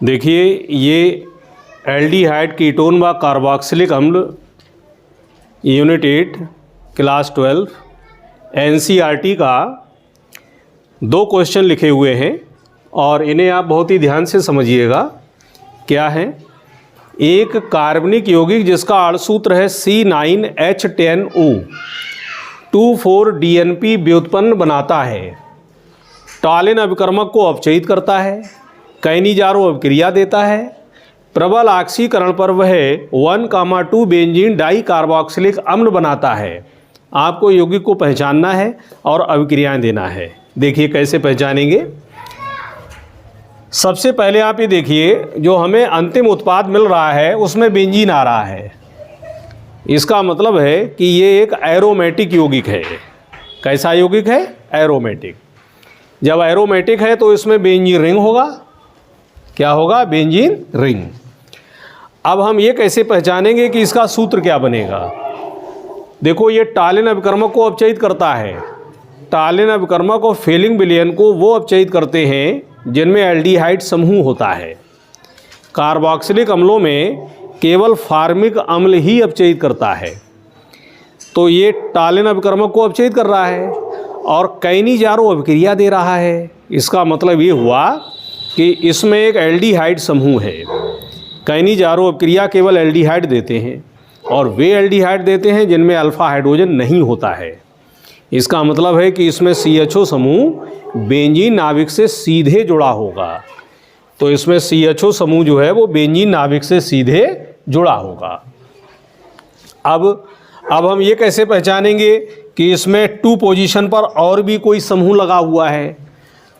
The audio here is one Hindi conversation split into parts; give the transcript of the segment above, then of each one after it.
देखिए ये एल्डिहाइड कीटोन व कार्बोक्सिलिक अम्ल यूनिट 8 क्लास 12 एनसीईआरटी का 2 क्वेश्चन लिखे हुए हैं और इन्हें आप बहुत ही ध्यान से समझिएगा। क्या है? एक कार्बनिक यौगिक जिसका अणुसूत्र है C9H10O 2,4-DNP व्युत्पन्न बनाता है, टॉलिन अभिकर्मक को अपचयित करता है, कैनिजारो अभिक्रिया देता है, प्रबल ऑक्सीकरण पर वह 1,2 बेंजीन डाई कार्बोक्सिलिक अम्ल बनाता है। आपको यौगिक को पहचानना है और अभिक्रियाएं देना है। देखिए कैसे पहचानेंगे। सबसे पहले आप ये देखिए, जो हमें अंतिम उत्पाद मिल रहा है उसमें बेंजीन आ रहा है, इसका मतलब है कि ये एक एरोमेटिक यौगिक है। कैसा यौगिक है? एरोमेटिक। जब एरोमेटिक है तो इसमें बेंजीन रिंग होगा। क्या होगा? Benzene ring. अब हम ये कैसे पहचानेंगे कि इसका सूत्र क्या बनेगा? देखो, ये टॉलिन अभिकर्मक को अपचयित करता है। टॉलिन अभिकर्मक और फेलिंग विलयन को वो अपचयित करते हैं जिनमें एल्डिहाइड समूह होता है। कार्बोक्सिलिक अम्लों में केवल फार्मिक अम्ल ही अपचयित करता है, तो ये टॉलिन अभिकर्मक को अपचयित कर रहा है और कैनिजारो अभिक्रिया दे रहा है। इसका मतलब ये हुआ कि इसमें एक एल्डिहाइड समूह है। कैनिजारो अभिक्रिया केवल एल्डिहाइड देते हैं और वे एल्डिहाइड देते हैं जिनमें अल्फा हाइड्रोजन नहीं होता है। इसका मतलब है कि इसमें CHO समूह बेंजीन नाभिक से सीधे जुड़ा होगा। तो इसमें CHO समूह जो है वो बेंजीन नाभिक से सीधे जुड़ा होगा। अब हम ये कैसे पहचानेंगे कि इसमें 2 पोजीशन पर और भी कोई समूह लगा हुआ है?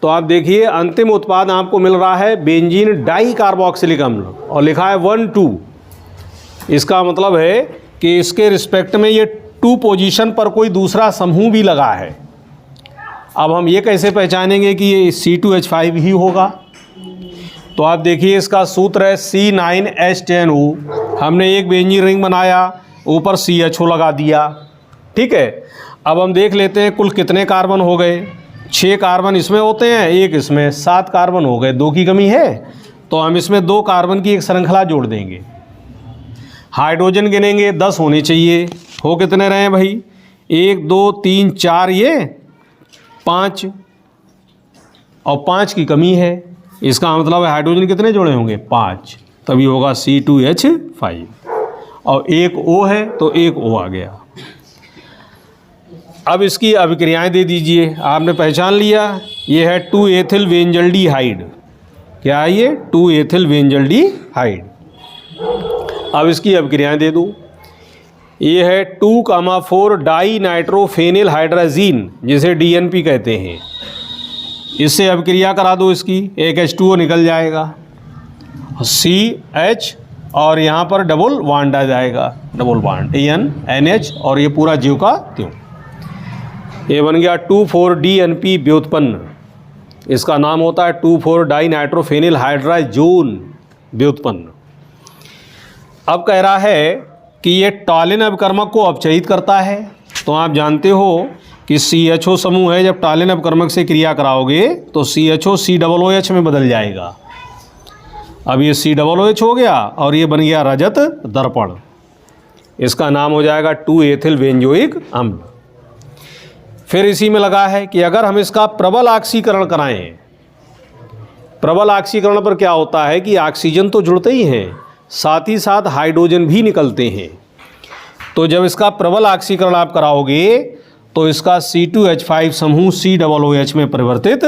तो आप देखिए, अंतिम उत्पाद आपको मिल रहा है बेंजीन डाई कार्बोक्सिलिक अम्ल और लिखा है 1,2। इसका मतलब है कि इसके रिस्पेक्ट में ये 2 पोजीशन पर कोई दूसरा समूह भी लगा है। अब हम ये कैसे पहचानेंगे कि ये C2H5 ही होगा? तो आप देखिए, इसका सूत्र है C9H10O। हमने एक बेंजीन रिंग बनाया, ऊपर CHO लगा दिया। ठीक है, अब हम देख लेते हैं कुल कितने कार्बन हो गए। 6 कार्बन इसमें होते हैं, 1 इसमें, 7 कार्बन हो गए। 2 की कमी है तो हम इसमें 2 कार्बन की एक श्रृंखला जोड़ देंगे। हाइड्रोजन गिनेंगे, 10 होने चाहिए। हो कितने रहे भाई? 1 2 3 4, ये 5 और 5 की कमी है। इसका मतलब है हाइड्रोजन कितने जोड़े होंगे? 5, तभी होगा C2H5। और 1 O है तो 1 O आ गया। अब इसकी अभिक्रियाएं दे दीजिए। आपने पहचान लिया, ये है 2-एथिल बेंजल्डिहाइड। क्या है ये? 2-एथिल बेंजल्डिहाइड। अब इसकी अभिक्रियाएं दे दूँ। ये है 2,4 डाई नाइट्रोफेनिल हाइड्राजीन, जिसे DNP कहते हैं। इससे अभिक्रिया करा दो इसकी, एक H2O निकल जाएगा, CH और यहाँ पर डबल बॉन्ड आ जाएगा, डबल बॉन्ड NH, और ये पूरा जीव का त्यों। ये बन गया 2,4-DNP व्युत्पन्न। इसका नाम होता है 2,4 डाई नाइट्रोफेनिल हाइड्राजोन व्युत्पन्न। अब कह रहा है कि ये टॉलिन अभिकर्मक को अपचयित करता है। तो आप जानते हो कि CHO समूह है, जब टॉलिन अभिकर्मक से क्रिया कराओगे तो CHO COOH में बदल जाएगा। अब ये COOH हो गया और ये बन गया रजत दर्पण। इसका नाम हो जाएगा 2-एथिल बेंजोइक अम्ल। फिर इसी में लगा है कि अगर हम इसका प्रबल ऑक्सीकरण कराएं, प्रबल ऑक्सीकरण पर क्या होता है कि ऑक्सीजन तो जुड़ते ही हैं, साथ ही साथ हाइड्रोजन भी निकलते हैं। तो जब इसका प्रबल ऑक्सीकरण आप कराओगे तो इसका C2H5 समूह COOH में परिवर्तित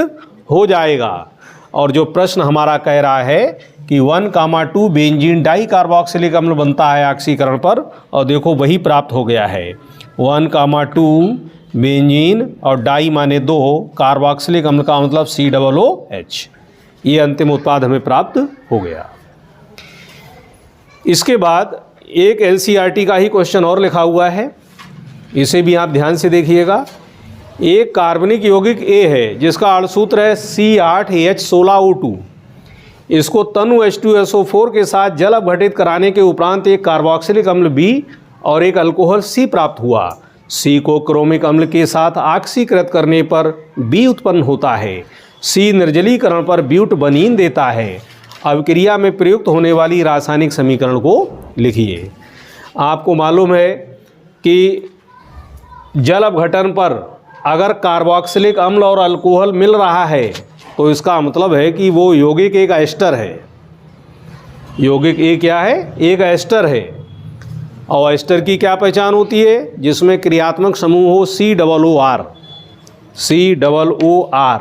हो जाएगा। और जो प्रश्न हमारा कह रहा है कि 1,2 बेंजीन डाई कार्बोक्सिलिक अम्ल बनता है ऑक्सीकरण पर, और देखो वही प्राप्त हो गया है। 1,2 बेंजीन और डाई माने 2, कार्बोक्सिलिक अम्ल का मतलब COOH। ये अंतिम उत्पाद हमें प्राप्त हो गया। इसके बाद एक NCERT का ही क्वेश्चन और लिखा हुआ है, इसे भी आप ध्यान से देखिएगा। एक कार्बनिक यौगिक A है जिसका अणुसूत्र है C8H16O2। इसको तनु H2SO4 के साथ जल अपघटित कराने के उपरांत एक कार्बोक्सिलिक अम्ल B और एक अल्कोहल C प्राप्त हुआ। C को क्रोमिक अम्ल के साथ ऑक्सीकृत करने पर B उत्पन्न होता है। C निर्जलीकरण पर ब्यूटबनीन देता है अभिक्रिया में प्रयुक्त होने वाली रासायनिक समीकरण को लिखिए। आपको मालूम है कि जल अपघटन पर अगर कार्बोक्सिलिक अम्ल और अल्कोहल मिल रहा है तो इसका मतलब है कि वो यौगिक एक एस्टर है। यौगिक एक क्या है? एक एस्टर है। और एस्टर की क्या पहचान होती है? जिसमें क्रियात्मक समूह हो COOR। COOR।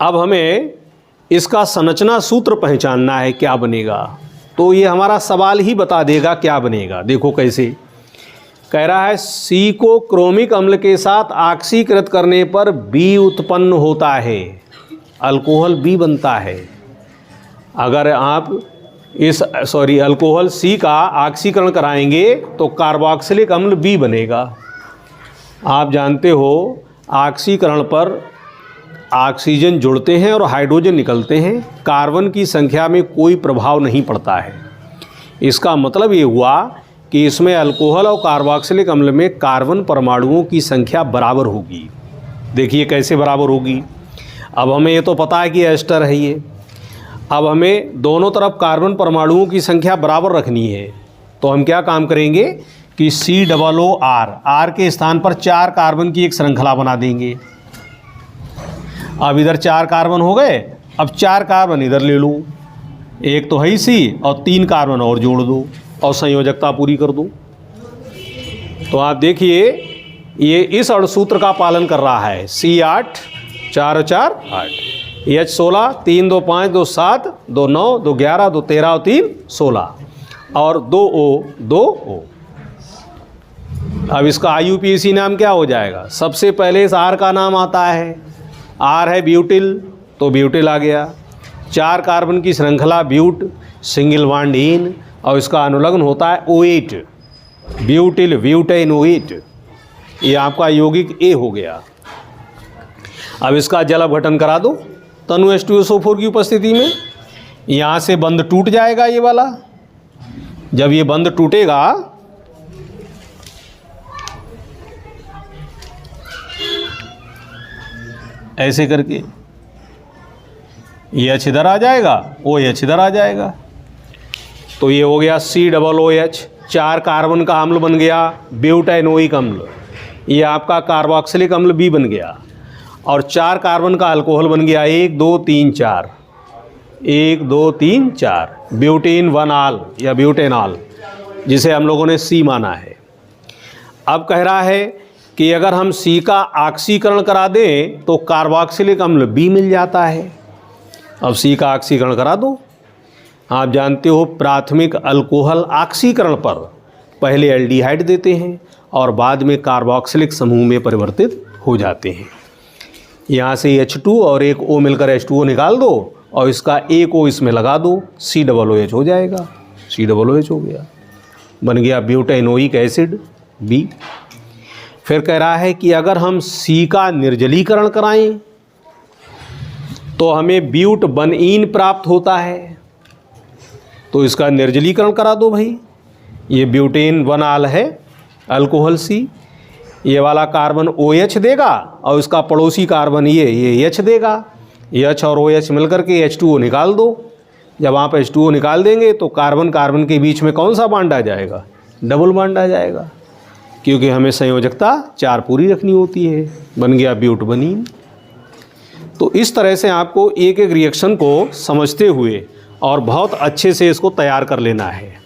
अब हमें इसका संरचना सूत्र पहचानना है, क्या बनेगा। तो ये हमारा सवाल ही बता देगा क्या बनेगा। देखो कैसे कह रहा है, C को क्रोमिक अम्ल के साथ ऑक्सीकृत करने पर B उत्पन्न होता है, अल्कोहल B बनता है। अगर आप अल्कोहल C का ऑक्सीकरण कराएंगे तो कार्बोक्सिलिक अम्ल B बनेगा। आप जानते हो ऑक्सीकरण पर ऑक्सीजन जुड़ते हैं और हाइड्रोजन निकलते हैं, कार्बन की संख्या में कोई प्रभाव नहीं पड़ता है। इसका मतलब ये हुआ कि इसमें अल्कोहल और कार्बोक्सिलिक अम्ल में कार्बन परमाणुओं की संख्या बराबर होगी। देखिए कैसे बराबर होगी। अब हमें ये तो पता है कि एस्टर है ये। अब हमें दोनों तरफ कार्बन परमाणुओं की संख्या बराबर रखनी है। तो हम क्या काम करेंगे कि COOR, R के स्थान पर 4 कार्बन की एक श्रृंखला बना देंगे। अब इधर 4 कार्बन हो गए, अब 4 कार्बन इधर ले लो, एक तो है ही C और 3 कार्बन और जोड़ दो और संयोजकता पूरी कर दो। तो आप देखिए ये इस अणुसूत्र का पालन कर रहा है। C8 4 4 8, H16 3 2 5 2 7 2 9 2 11 2 13 और 3 16 और 2 O। अब इसका IUPAC नाम क्या हो जाएगा? सबसे पहले इस R का नाम आता है। R है ब्यूटिल, तो ब्यूटिल आ गया। 4 कार्बन की श्रृंखला ब्यूट, सिंगल बॉन्ड इन, और इसका अनुलग्न होता है O8, ब्यूटिल ब्यूटेन O8। ये आपका यौगिक A हो गया। अब इसका जल अपघटन करा दो तनु H2SO4 की उपस्थिति में। यहाँ से बंध टूट जाएगा ये वाला। जब ये बंध टूटेगा ऐसे करके, ये H इधर आ जाएगा, OH इधर आ जाएगा। तो ये हो गया COOH, 4 कार्बन का अम्ल बन गया ब्यूटेनोइक अम्ल। ये आपका कार्बोक्सिलिक अम्ल B बन गया। और 4 कार्बन का अल्कोहल बन गया 1 2 3 4, 1 2 3 4, ब्यूटेन 1 या ब्यूटेनॉल, जिसे हम लोगों ने C माना है। अब कह रहा है कि अगर हम C का ऑक्सीकरण करा दें तो कार्बोक्सिलिक अम्ल B मिल जाता है। अब C का ऑक्सीकरण करा दो। आप जानते हो प्राथमिक अल्कोहल ऑक्सीकरण पर पहले एल्डिहाइड देते हैं और बाद में कार्बोक्सिलिक समूह में परिवर्तित हो जाते हैं। यहाँ से H2 और एक O मिलकर H2O निकाल दो और इसका एक O इसमें लगा दो, COOH हो जाएगा। COOH हो गया, बन गया ब्यूटेनोइक एसिड B। फिर कह रहा है कि अगर हम C का निर्जलीकरण कराएं तो हमें ब्यूट 1 प्राप्त होता है। तो इसका निर्जलीकरण करा दो भाई। ये ब्यूटेन 1 है अल्कोहल C, ये वाला कार्बन OH देगा और इसका पड़ोसी कार्बन ये H देगा। H और OH मिलकर के H2O निकाल दो। जब आप H2O निकाल देंगे तो कार्बन कार्बन के बीच में कौन सा बॉन्ड आ जाएगा? डबल बॉन्ड आ जाएगा, क्योंकि हमें संयोजकता 4 पूरी रखनी होती है। बन गया ब्यूट 1। तो इस तरह से आपको एक एक रिएक्शन को समझते हुए और बहुत अच्छे से इसको तैयार कर लेना है।